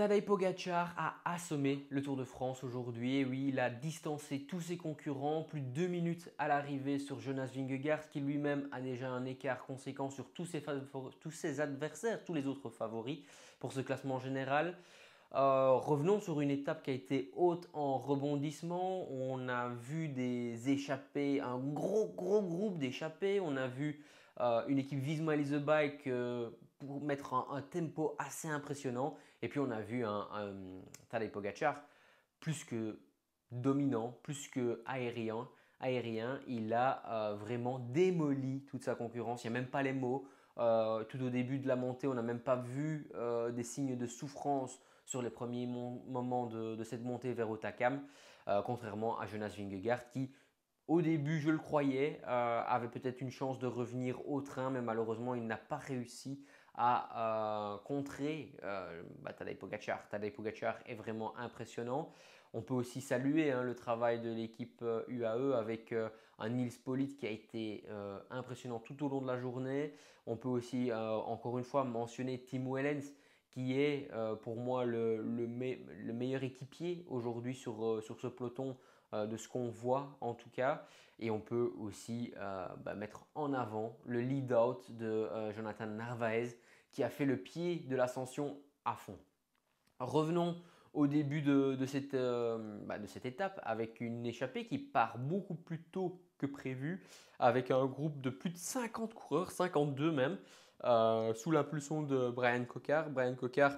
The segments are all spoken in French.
Tadej Pogačar a assommé le Tour de France aujourd'hui. Et oui, il a distancé tous ses concurrents, plus de 2 minutes à l'arrivée sur Jonas Vingegaard, qui lui-même a déjà un écart conséquent sur tous ses adversaires, tous les autres favoris pour ce classement général. Revenons sur une étape qui a été haute en rebondissement. On a vu des échappées, un gros groupe d'échappées. On a vu une équipe Visma Lease the Bike pour mettre un tempo assez impressionnant. Et puis on a vu un Tadej Pogačar plus que dominant, plus que aérien. Il a vraiment démoli toute sa concurrence. Il n'y a même pas les mots. Tout au début de la montée, on n'a même pas vu des signes de souffrance sur les premiers moments de cette montée vers Otakam, contrairement à Jonas Vingegaard qui, au début, je le croyais, avait peut-être une chance de revenir au train, mais malheureusement, il n'a pas réussi à contrer Tadej Pogačar. Tadej Pogačar est vraiment impressionnant. On peut aussi saluer le travail de l'équipe UAE avec un Nils Politt qui a été impressionnant tout au long de la journée. On peut aussi, encore une fois, mentionner Tim Wellens qui est pour moi le meilleur équipier aujourd'hui sur ce peloton de ce qu'on voit en tout cas. Et on peut aussi mettre en avant le lead-out de Jonathan Narvaez qui a fait le pied de l'ascension à fond. Revenons au début de cette étape avec une échappée qui part beaucoup plus tôt que prévu avec un groupe de plus de 50 coureurs, 52 même, sous l'impulsion de Brian Cocard. Brian Cocard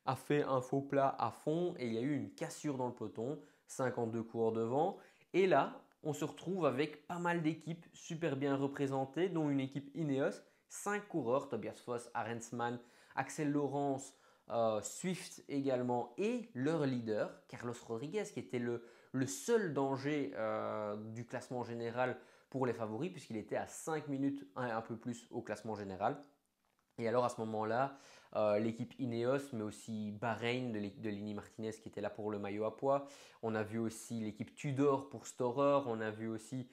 a fait un faux plat à fond et il y a eu une cassure dans le peloton, 52 coureurs devant. Et là, on se retrouve avec pas mal d'équipes super bien représentées, dont une équipe Ineos, 5 coureurs, Tobias Foss, Arensman, Axel Laurence, Swift également et leur leader, Carlos Rodriguez, qui était le seul danger du classement général pour les favoris, puisqu'il était à 5 minutes un peu plus au classement général. Et alors à ce moment-là, l'équipe Ineos, mais aussi Bahreïn de Lini Martinez qui était là pour le maillot à pois. On a vu aussi l'équipe Tudor pour Storer. On a vu aussi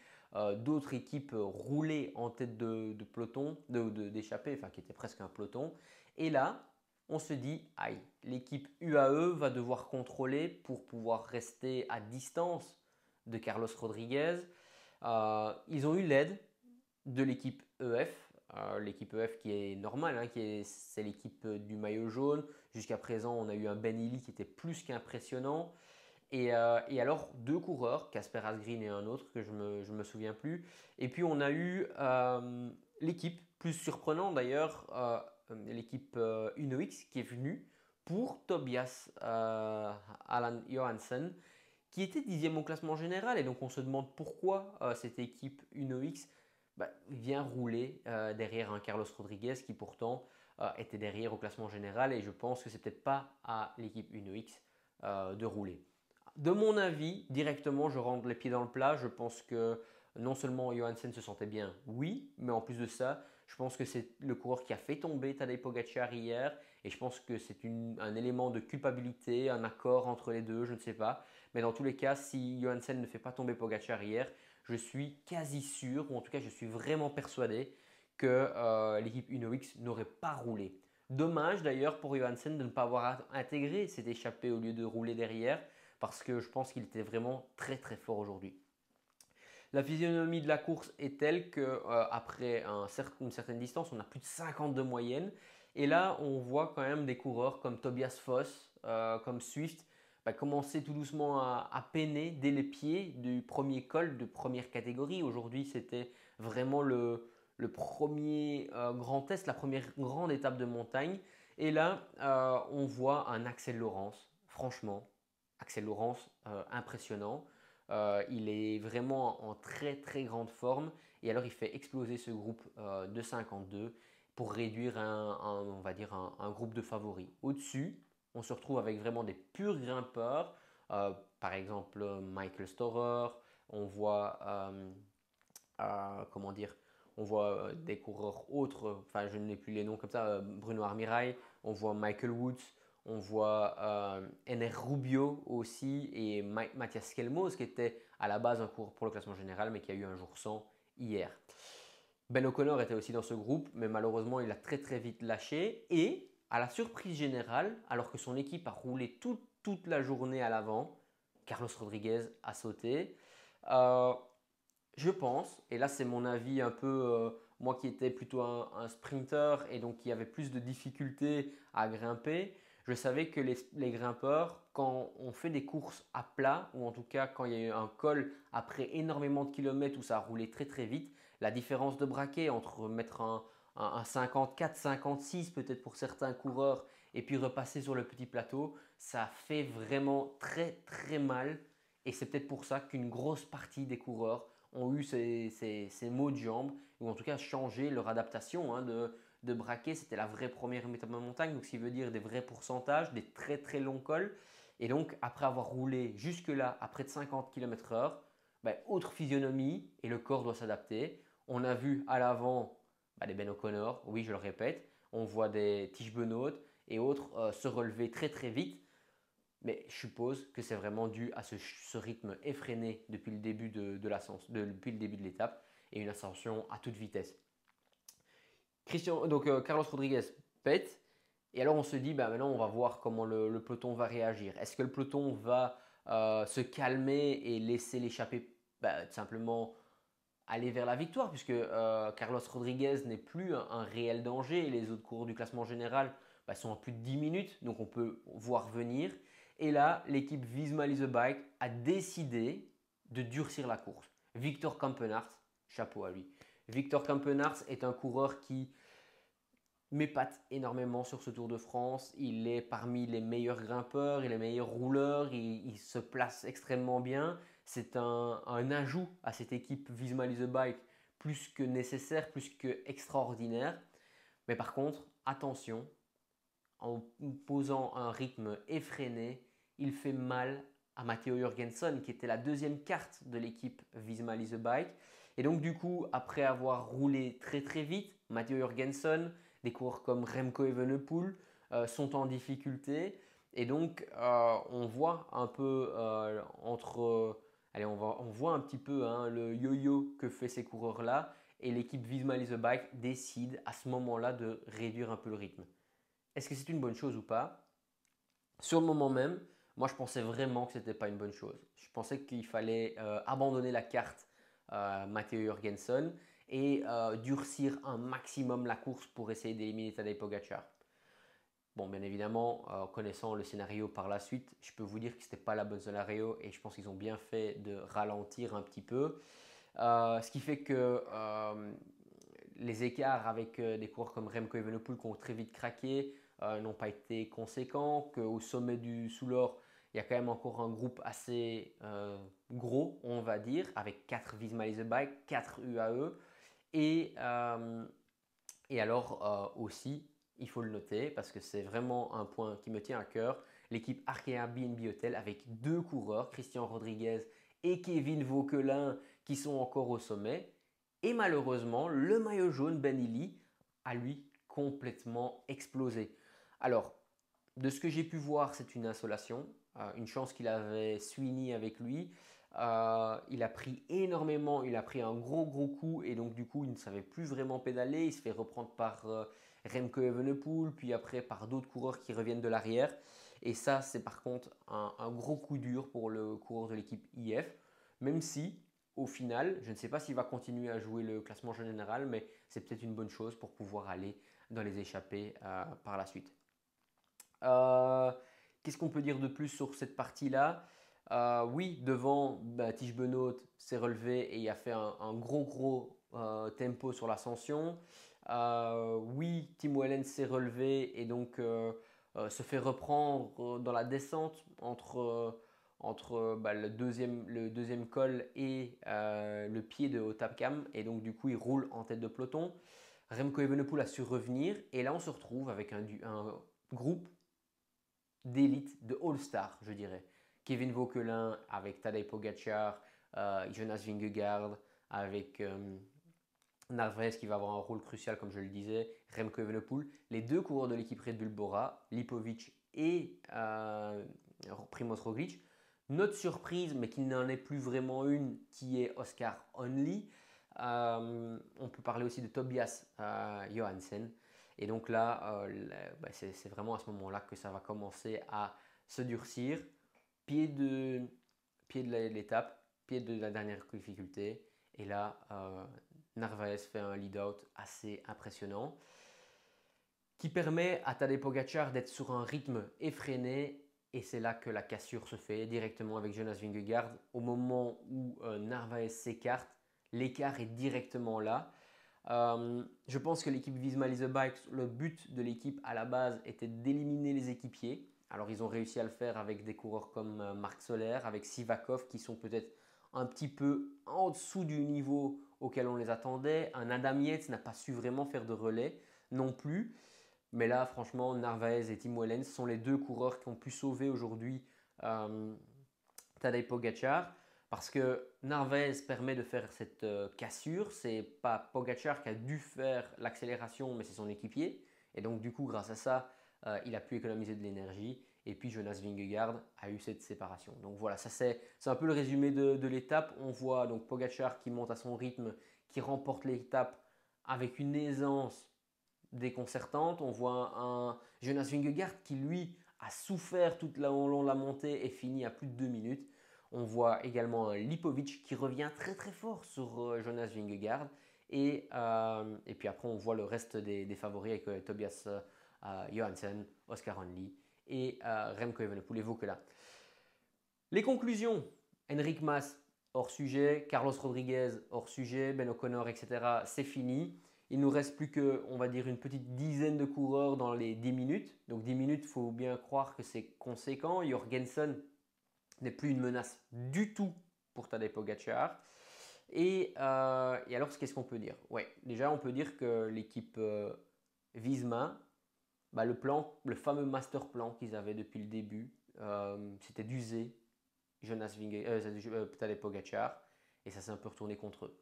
d'autres équipes rouler en tête de peloton, d'échappée, enfin qui était presque un peloton. Et là, on se dit, aïe, l'équipe UAE va devoir contrôler pour pouvoir rester à distance de Carlos Rodriguez. Ils ont eu l'aide de l'équipe EF. L'équipe EF qui est normale, c'est l'équipe du maillot jaune. Jusqu'à présent, on a eu un Ben Illy qui était plus qu'impressionnant. Et alors, deux coureurs, Casper Asgreen et un autre que je ne me souviens plus. Et puis, on a eu l'équipe, plus surprenante d'ailleurs, l'équipe UnoX qui est venue pour Tobias Alan Johansson, qui était 10e au classement général. Et donc, on se demande pourquoi cette équipe UnoX vient rouler derrière un Carlos Rodriguez qui pourtant était derrière au classement général. Et je pense que c'est peut-être pas à l'équipe UnoX de rouler. De mon avis, directement, je rentre les pieds dans le plat. Je pense que non seulement Johansen se sentait bien, oui, mais en plus de ça, je pense que c'est le coureur qui a fait tomber Tadej Pogačar hier. Et je pense que c'est un élément de culpabilité, un accord entre les deux, je ne sais pas. Mais dans tous les cas, si Johansen ne fait pas tomber Pogačar hier, je suis quasi sûr, ou en tout cas je suis vraiment persuadé que l'équipe UnoX n'aurait pas roulé. Dommage d'ailleurs pour Johansen de ne pas avoir intégré cette échappée au lieu de rouler derrière, parce que je pense qu'il était vraiment très fort aujourd'hui. La physionomie de la course est telle qu'après une certaine distance, on a plus de 50 de moyenne. Et là, on voit quand même des coureurs comme Tobias Foss, comme Swift, commencer tout doucement à peiner dès les pieds du premier col de première catégorie. Aujourd'hui, c'était vraiment le premier grand test, la première grande étape de montagne. Et là, on voit un Axel Laurence, franchement, Axel Laurence, impressionnant. Il est vraiment en très grande forme et alors il fait exploser ce groupe de 52 pour réduire on va dire un groupe de favoris. Au-dessus, on se retrouve avec vraiment des purs grimpeurs, par exemple Michael Storer, on voit comment dire, on voit des coureurs autres, enfin je n'ai plus les noms comme ça, Bruno Armirail, on voit Michael Woods, on voit Ener Rubio aussi et Mathias Kelmos qui était à la base un coureur pour le classement général mais qui a eu un jour sans hier. Ben O'Connor était aussi dans ce groupe mais malheureusement il a très vite lâché et à la surprise générale, alors que son équipe a roulé toute la journée à l'avant, Carlos Rodriguez a sauté. Euh, je pense, et là c'est mon avis un peu, moi qui étais plutôt un sprinter et donc qui avait plus de difficultés à grimper, je savais que les grimpeurs, quand on fait des courses à plat, ou en tout cas quand il y a eu un col après énormément de kilomètres où ça a roulé très très vite, la différence de braquet entre mettre un 54, 56 peut-être pour certains coureurs et puis repasser sur le petit plateau, ça fait vraiment très très mal. Et c'est peut-être pour ça qu'une grosse partie des coureurs ont eu ces maux de jambes, ou en tout cas changé leur adaptation de braquet. C'était la vraie première étape de montagne, donc ce qui veut dire des vrais pourcentages, des très très longs cols. Et donc après avoir roulé jusque-là à près de 50 km/h, autre physionomie et le corps doit s'adapter. On a vu à l'avant des Ben O'Connor, oui je le répète, on voit des Tish Benoît et autres se relever très très vite. Mais je suppose que c'est vraiment dû à ce rythme effréné depuis le début depuis le début de l'étape et une ascension à toute vitesse. Carlos Rodriguez pète et alors on se dit maintenant on va voir comment le peloton va réagir. Est-ce que le peloton va se calmer et laisser l'échappée tout simplement aller vers la victoire puisque Carlos Rodriguez n'est plus un réel danger et les autres coureurs du classement général sont à plus de 10 minutes donc on peut voir venir. Et là, l'équipe Visma Lease a Bike a décidé de durcir la course. Victor Campenaerts, chapeau à lui. Victor Campenaerts est un coureur qui m'épate énormément sur ce Tour de France. Il est parmi les meilleurs grimpeurs et les meilleurs rouleurs. Il se place extrêmement bien. C'est un ajout à cette équipe Visma Lease a Bike plus que nécessaire, plus que extraordinaire. Mais par contre, attention, en posant un rythme effréné, il fait mal à Matteo Jorgensen qui était la deuxième carte de l'équipe Visma Lease a Bike. Et donc du coup, après avoir roulé très très vite, Matteo Jorgensen, des coureurs comme Remco Evenepoel sont en difficulté. Et donc on voit un peu on voit un petit peu le yo-yo que fait ces coureurs-là. Et l'équipe Visma Lease a Bike décide à ce moment-là de réduire un peu le rythme. Est-ce que c'est une bonne chose ou pas? Sur le moment même, moi je pensais vraiment que ce n'était pas une bonne chose. Je pensais qu'il fallait abandonner la carte Matteo Jorgensen et durcir un maximum la course pour essayer d'éliminer Tadej Pogacar. Bon, bien évidemment, connaissant le scénario par la suite, je peux vous dire que ce n'était pas la bonne scénario et je pense qu'ils ont bien fait de ralentir un petit peu. Ce qui fait que les écarts avec des coureurs comme Remco Evenepoel qui ont très vite craqué n'ont pas été conséquents, qu'au sommet du Soulor, il y a quand même encore un groupe assez gros, on va dire, avec 4 Visma Lease a Bike, 4 UAE. Et alors aussi, il faut le noter parce que c'est vraiment un point qui me tient à cœur, l'équipe Arkea BNB Hotel avec 2 coureurs, Christian Rodriguez et Kevin Vauquelin, qui sont encore au sommet. Et malheureusement, le maillot jaune Ben Illy a lui complètement explosé. Alors, de ce que j'ai pu voir, c'est une insolation, une chance qu'il avait Sweeney avec lui. Il a pris énormément, il a pris un gros coup et donc du coup il ne savait plus vraiment pédaler. Il se fait reprendre par Remco Evenepoel, puis après par d'autres coureurs qui reviennent de l'arrière. Et ça, c'est par contre un gros coup dur pour le coureur de l'équipe IF, même si au final, je ne sais pas s'il va continuer à jouer le classement général, mais c'est peut-être une bonne chose pour pouvoir aller dans les échappées par la suite. Qu'est-ce qu'on peut dire de plus sur cette partie-là? Oui, devant, Tish Benoît s'est relevé et il a fait un gros tempo sur l'ascension. Oui, Tim Wellens s'est relevé et donc se fait reprendre dans la descente entre le deuxième col et le pied de Hautacam. Et donc du coup, il roule en tête de peloton. Remco Evenepoel a su revenir et là, on se retrouve avec un groupe d'élite, de all-star, je dirais. Kevin Vauquelin avec Tadej Pogacar, Jonas Vingegaard avec Narvaez qui va avoir un rôle crucial comme je le disais, Remco Evenepoel, les 2 coureurs de l'équipe Red Bull Bora, Lipovic et Primoz Roglic. Notre surprise, mais qui n'en est plus vraiment une, qui est Oscar Only. On peut parler aussi de Tobias Johansen. Et donc là, c'est vraiment à ce moment-là que ça va commencer à se durcir. Pied de, pied de l'étape, pied de la dernière difficulté. Et là, Narvaez fait un lead-out assez impressionnant qui permet à Tadej Pogacar d'être sur un rythme effréné. Et c'est là que la cassure se fait directement avec Jonas Vingegaard. Au moment où Narvaez s'écarte, l'écart est directement là. Je pense que l'équipe Visma Lease Bikes, le but de l'équipe à la base était d'éliminer les équipiers. Alors ils ont réussi à le faire avec des coureurs comme Marc Soler, avec Sivakov qui sont peut-être un petit peu en dessous du niveau auquel on les attendait. Un Adam Yates n'a pas su vraiment faire de relais non plus. Mais là, franchement, Narvaez et Tim Wellens sont les deux coureurs qui ont pu sauver aujourd'hui euh, Tadej Pogacar. Parce que Narvaez permet de faire cette cassure. C'est pas Pogacar qui a dû faire l'accélération, mais c'est son équipier. Et donc, du coup, grâce à ça, il a pu économiser de l'énergie. Et puis, Jonas Vingegaard a eu cette séparation. Donc voilà, ça c'est un peu le résumé de l'étape. On voit donc Pogacar qui monte à son rythme, qui remporte l'étape avec une aisance déconcertante. On voit un Jonas Vingegaard qui, lui, a souffert tout le long de la montée et finit à plus de 2 minutes. On voit également un Lipovic qui revient très très fort sur Jonas Vingegaard. Et puis après, on voit le reste des favoris avec Tobias Johansen, Oscar Onley et Remco Evenepoel et Vokela. Les conclusions, Enric Mas hors sujet, Carlos Rodriguez hors sujet, Ben O'Connor, etc. C'est fini. Il nous reste plus que, on va dire, une petite dizaine de coureurs dans les 10 minutes. Donc 10 minutes, il faut bien croire que c'est conséquent. Jorgensen n'est plus une menace du tout pour Tadej Pogacar. Et alors, qu'est-ce qu'on peut dire? Ouais, déjà, on peut dire que l'équipe Visma, le plan, le fameux master plan qu'ils avaient depuis le début, c'était d'user Tadej Pogacar, et ça s'est un peu retourné contre eux.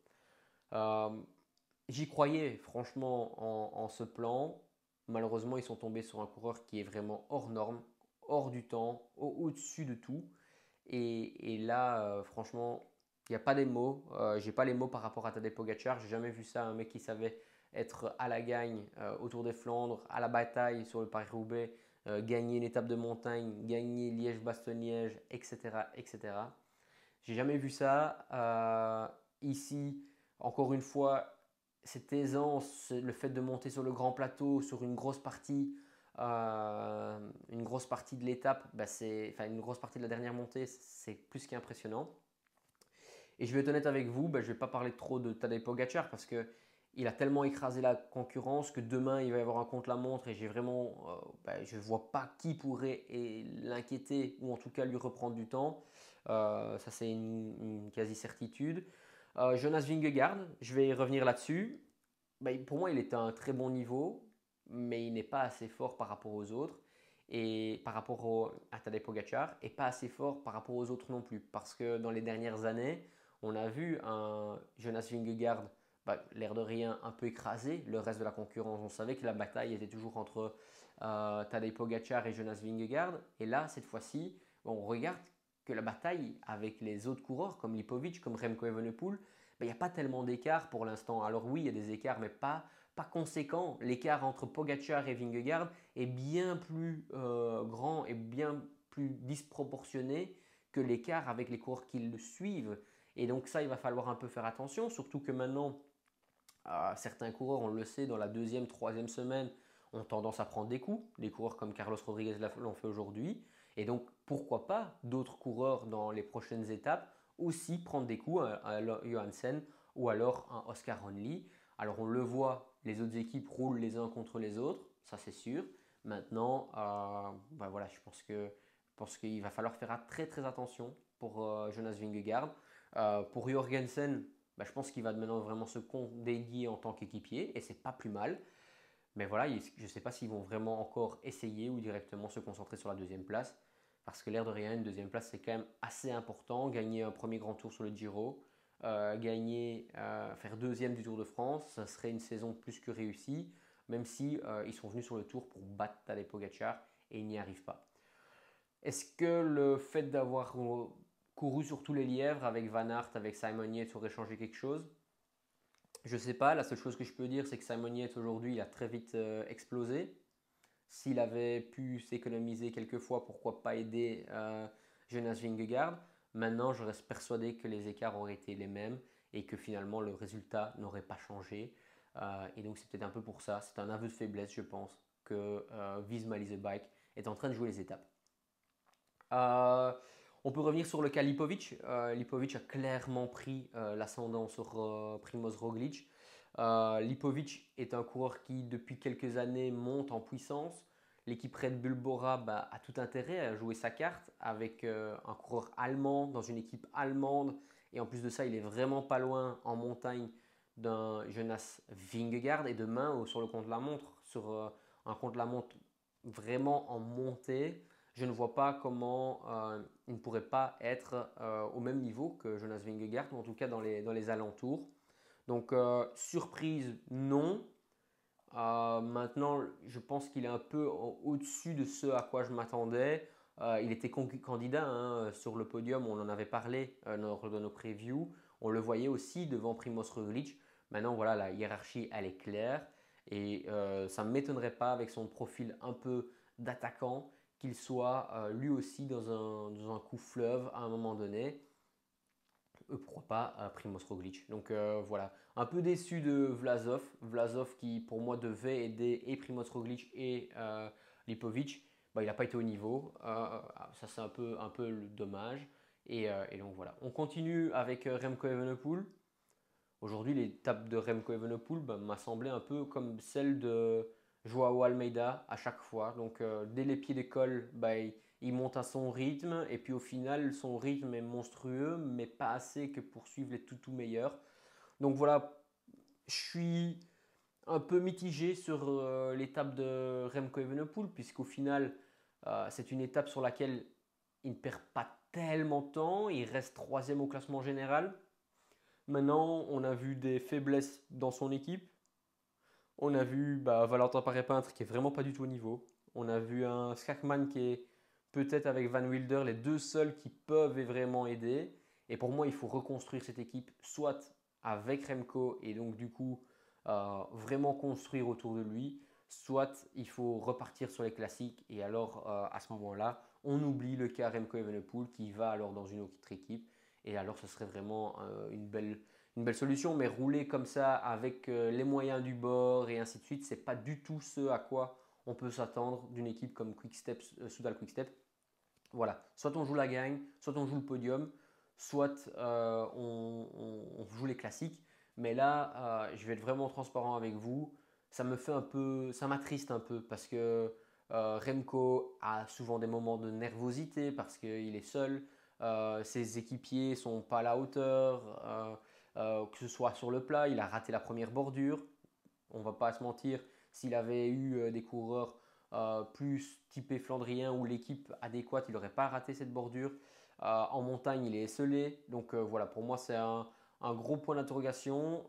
J'y croyais franchement en ce plan. Malheureusement, ils sont tombés sur un coureur qui est vraiment hors norme, hors du temps, au-dessus de tout. Et là, franchement, il n'y a pas des mots. J'ai pas les mots par rapport à Tadej Pogacar. J'ai jamais vu ça, un mec qui savait être à la gagne au Tour des Flandres, à la bataille sur le Paris-Roubaix, gagner une étape de montagne, gagner Liège-Bastogne-Liège, etc., etc. J'ai jamais vu ça. Ici, encore une fois, cette aisance, le fait de monter sur le grand plateau, sur une grosse partie de l'étape, une grosse partie de la dernière montée, c'est plus qu'impressionnant. Et je vais être honnête avec vous, je ne vais pas parler trop de Tadej Pogacar parce que il a tellement écrasé la concurrence que demain il va y avoir un contre-la-montre et je ne vois pas qui pourrait l'inquiéter ou en tout cas lui reprendre du temps. Ça c'est une quasi-certitude. Jonas Vingegaard, je vais revenir là-dessus. Pour moi, il est à un très bon niveau, mais il n'est pas assez fort par rapport aux autres et par rapport à Tadej Pogacar et pas assez fort par rapport aux autres non plus. Parce que dans les dernières années, on a vu un Jonas Vingegaard, l'air de rien, un peu écrasé. Le reste de la concurrence, on savait que la bataille était toujours entre Tadej Pogacar et Jonas Vingegaard. Et là, cette fois-ci, on regarde que la bataille avec les autres coureurs comme Lipovic, comme Remco Evenepoel, il n'y a pas tellement d'écart pour l'instant. Alors oui, il y a des écarts, mais pas conséquents. L'écart entre Pogacar et Vingegaard est bien plus grand et bien plus disproportionné que l'écart avec les coureurs qui le suivent. Et donc ça, il va falloir un peu faire attention, surtout que maintenant, certains coureurs, on le sait, dans la deuxième, troisième semaine, ont tendance à prendre des coups. Des coureurs comme Carlos Rodriguez l'ont fait aujourd'hui. Et donc, pourquoi pas d'autres coureurs dans les prochaines étapes aussi prendre des coups, un Johansen ou alors un Oscar Onley. Alors, on le voit, les autres équipes roulent les uns contre les autres, ça c'est sûr. Maintenant, voilà, je pense qu'il va falloir faire très très attention pour Jonas Vingegaard. Pour Jorgensen, je pense qu'il va maintenant vraiment se dédier en tant qu'équipier et c'est pas plus mal. Mais voilà, je ne sais pas s'ils vont vraiment encore essayer ou directement se concentrer sur la deuxième place. Parce que l'air de rien, une deuxième place, c'est quand même assez important. Gagner un premier grand tour sur le Giro, faire deuxième du Tour de France, ça serait une saison plus que réussie. Même si ils sont venus sur le Tour pour battre Tadej Pogacar et ils n'y arrivent pas. Est-ce que le fait d'avoir couru sur tous les lièvres avec Van Aert, avec Simon Yates aurait changé quelque chose? Je ne sais pas, la seule chose que je peux dire, c'est que Simon Yates aujourd'hui, il a très vite explosé. S'il avait pu s'économiser quelques fois, pourquoi pas aider Jonas Vingegaard. Maintenant, je reste persuadé que les écarts auraient été les mêmes et que finalement le résultat n'aurait pas changé. Et donc c'est peut-être un peu pour ça, c'est un aveu de faiblesse, je pense, que Visma Lease a Bike est en train de jouer les étapes. Euh, on peut revenir sur le cas Lipovic. Lipovic a clairement pris l'ascendant sur Primoz Roglic. Lipovic est un coureur qui, depuis quelques années, monte en puissance. L'équipe Red Bull Bora a tout intérêt à jouer sa carte avec un coureur allemand dans une équipe allemande. Et en plus de ça, il est vraiment pas loin en montagne d'un Jonas Vingegaard. Et demain, sur le contre-la-montre, sur un contre-la-montre vraiment en montée, je ne vois pas comment il ne pourrait pas être au même niveau que Jonas Vingegaard, ou en tout cas dans les alentours. Donc, surprise, non. Maintenant, je pense qu'il est un peu au-dessus de ce à quoi je m'attendais. Il était candidat hein, sur le podium, on en avait parlé lors de nos previews. On le voyait aussi devant Primoz Roglic. Maintenant, voilà, la hiérarchie, elle est claire. Et ça ne m'étonnerait pas, avec son profil un peu d'attaquant, qu'il soit lui aussi dans un coup fleuve à un moment donné. Pourquoi pas Primoz Roglic. Donc voilà, un peu déçu de Vlasov. Vlasov qui pour moi devait aider et Primoz Roglic et Lipovic. Bah, il n'a pas été au niveau. Ça c'est un peu le dommage. Et donc voilà. On continue avec Remco Evenepoel. Aujourd'hui, l'étape de Remco Evenepoel m'a semblé un peu comme celle de Joao Almeida à chaque fois. Donc, dès les pieds d'école, il monte à son rythme. Et puis, au final, son rythme est monstrueux, mais pas assez que pour suivre les tout meilleurs. Donc, voilà, je suis un peu mitigé sur l'étape de Remco Evenepoel, puisqu'au final, c'est une étape sur laquelle il ne perd pas tellement de temps. Il reste troisième au classement général. Maintenant, on a vu des faiblesses dans son équipe. On a vu Valentin Paré-Peintre qui est vraiment pas du tout au niveau. On a vu un Skakman qui est peut-être avec Van Wilder les deux seuls qui peuvent vraiment aider. Et pour moi, il faut reconstruire cette équipe soit avec Remco et donc du coup vraiment construire autour de lui, soit il faut repartir sur les classiques et alors à ce moment-là, on oublie le cas Remco Evenepoel qui va alors dans une autre équipe et alors ce serait vraiment une belle solution, mais rouler comme ça avec les moyens du bord et ainsi de suite, c'est pas du tout ce à quoi on peut s'attendre d'une équipe comme Quickstep, Soudal Quickstep. Voilà, soit on joue la gagne, soit on joue le podium, soit on joue les classiques. Mais là, je vais être vraiment transparent avec vous. Ça me fait un peu, ça m'attriste un peu parce que Remco a souvent des moments de nervosité parce qu'il est seul. Ses équipiers sont pas à la hauteur, que ce soit sur le plat, il a raté la première bordure. On va pas se mentir, s'il avait eu des coureurs plus typé Flandrien ou l'équipe adéquate, il n'aurait pas raté cette bordure. En montagne, il est esselé. Donc voilà, pour moi, c'est un gros point d'interrogation.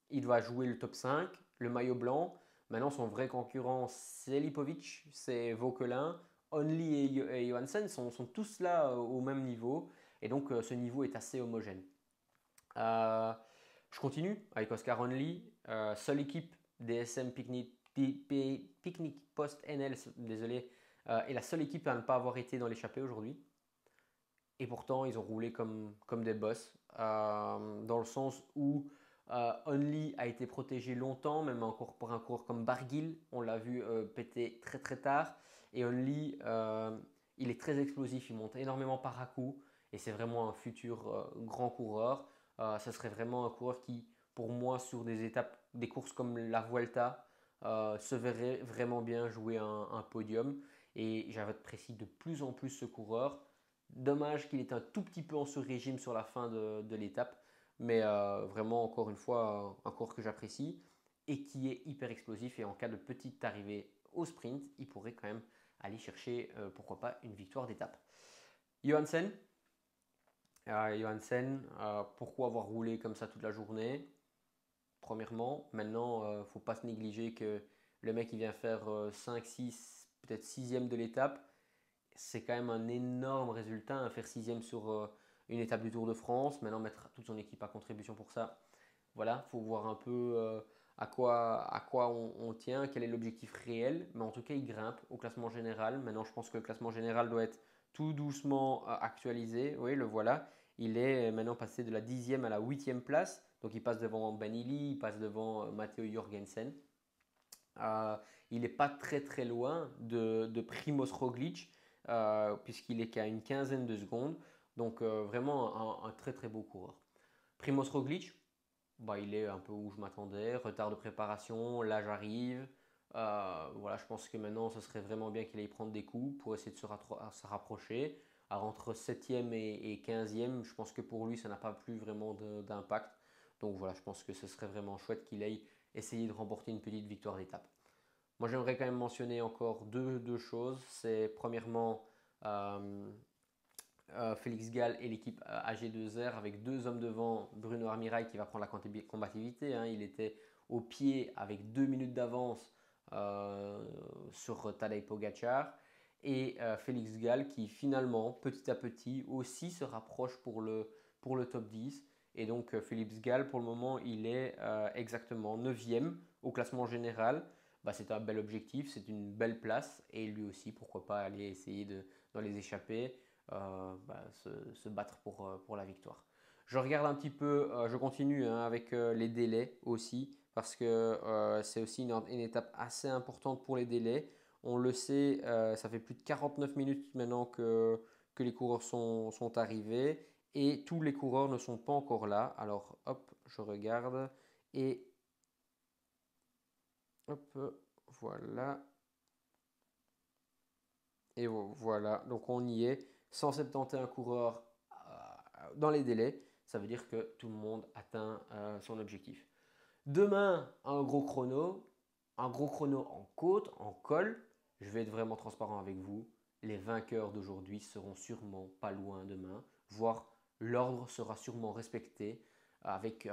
Il va jouer le top 5, le maillot blanc. Maintenant, son vrai concurrent, c'est Lipovic, c'est Vauquelin. Only et Johansen sont tous là au même niveau. Et donc, ce niveau est assez homogène. Euh, je continue avec Oscar Only, seule équipe DSM Picnic Post NL, désolé, est la seule équipe à ne pas avoir été dans l'échappée aujourd'hui. Et pourtant, ils ont roulé comme des boss, dans le sens où Only a été protégé longtemps, même encore pour un coureur comme Barguil, on l'a vu péter très très tard. Et Only, il est très explosif, il monte énormément par à coup, et c'est vraiment un futur grand coureur. Ce serait vraiment un coureur qui, pour moi, sur des étapes, des courses comme la Vuelta, se verrait vraiment bien jouer un podium. Et j'apprécie de plus en plus ce coureur. Dommage qu'il est un tout petit peu en sur-régime sur la fin de l'étape, mais vraiment, encore une fois, un coureur que j'apprécie et qui est hyper explosif. Et en cas de petite arrivée au sprint, il pourrait quand même aller chercher, pourquoi pas, une victoire d'étape. Johansen, pourquoi avoir roulé comme ça toute la journée? Premièrement, maintenant, il ne faut pas se négliger que le mec il vient faire 5, 6, peut-être 6e de l'étape. C'est quand même un énorme résultat, faire 6e sur une étape du Tour de France. Maintenant, mettre toute son équipe à contribution pour ça, Voilà, il faut voir un peu à quoi on tient, quel est l'objectif réel. Mais en tout cas, il grimpe au classement général. Maintenant, je pense que le classement général doit être tout doucement actualisé. Oui, le voilà. Il est maintenant passé de la 10e à la 8e place. Donc, il passe devant Banili, il passe devant Matteo Jorgensen. Euh, il n'est pas très très loin de Primoz Roglic, puisqu'il est qu'à une quinzaine de secondes. Donc vraiment un très très beau coureur. Primoz Roglic, bah, il est un peu où je m'attendais, retard de préparation, l'âge arrive. Voilà, je pense que maintenant, ce serait vraiment bien qu'il aille prendre des coups pour essayer de se rapprocher. Alors, entre 7e et 15e, je pense que pour lui, ça n'a pas plus vraiment d'impact. Donc voilà, je pense que ce serait vraiment chouette qu'il aille essayer de remporter une petite victoire d'étape. Moi, j'aimerais quand même mentionner encore deux choses. C'est premièrement euh, Félix Gall et l'équipe AG2R avec deux hommes devant, Bruno Armirail qui va prendre la combativité. Hein. Il était au pied avec 2 minutes d'avance sur Tadej Pogacar. Et Félix Gall qui finalement, petit à petit, aussi se rapproche pour le top 10. Et donc Félix Gall, pour le moment, il est exactement 9e au classement général. Bah, c'est un bel objectif, c'est une belle place. Et lui aussi, pourquoi pas aller essayer dans les échappées. Se battre pour la victoire. Je regarde un petit peu, je continue hein, avec les délais aussi, parce que c'est aussi une étape assez importante pour les délais. On le sait, ça fait plus de 49 minutes maintenant que les coureurs sont arrivés et tous les coureurs ne sont pas encore là. Alors hop, je regarde et hop, voilà. Et voilà, donc on y est. 171 coureurs dans les délais. Ça veut dire que tout le monde atteint son objectif. Demain, un gros chrono en côte, en col. Je vais être vraiment transparent avec vous. Les vainqueurs d'aujourd'hui seront sûrement pas loin demain, voire l'ordre sera sûrement respecté avec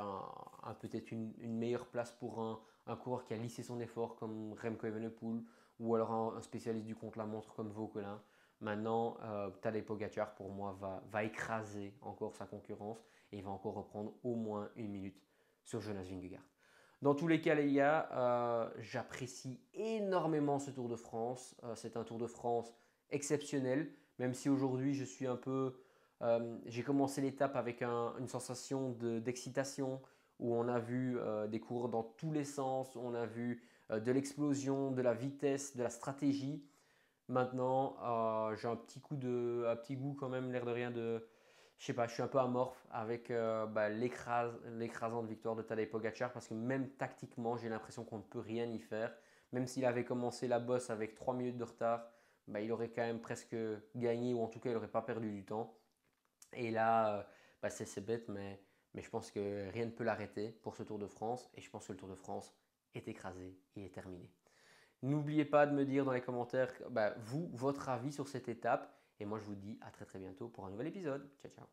peut-être une meilleure place pour un coureur qui a lissé son effort comme Remco Evenepoel ou alors un spécialiste du contre-la-montre comme Vauquelin. Maintenant, Tadej Pogacar pour moi va écraser encore sa concurrence et il va encore reprendre au moins une minute sur Jonas Vingegaard. Dans tous les cas, les gars, j'apprécie énormément ce Tour de France. C'est un Tour de France exceptionnel, même si aujourd'hui je suis un peu. J'ai commencé l'étape avec une sensation d'excitation où on a vu des coureurs dans tous les sens, on a vu de l'explosion, de la vitesse, de la stratégie. Maintenant, j'ai un petit goût quand même, l'air de rien de, je sais pas, je suis un peu amorphe avec l'écrasante victoire de Tadej Pogacar parce que même tactiquement, j'ai l'impression qu'on ne peut rien y faire. Même s'il avait commencé la bosse avec 3 minutes de retard, bah, il aurait quand même presque gagné ou en tout cas, il n'aurait pas perdu du temps. Et là, c'est bête, mais je pense que rien ne peut l'arrêter pour ce Tour de France. Et je pense que le Tour de France est écrasé, il est terminé. N'oubliez pas de me dire dans les commentaires, votre avis sur cette étape. Et moi, je vous dis à très très bientôt pour un nouvel épisode. Ciao, ciao.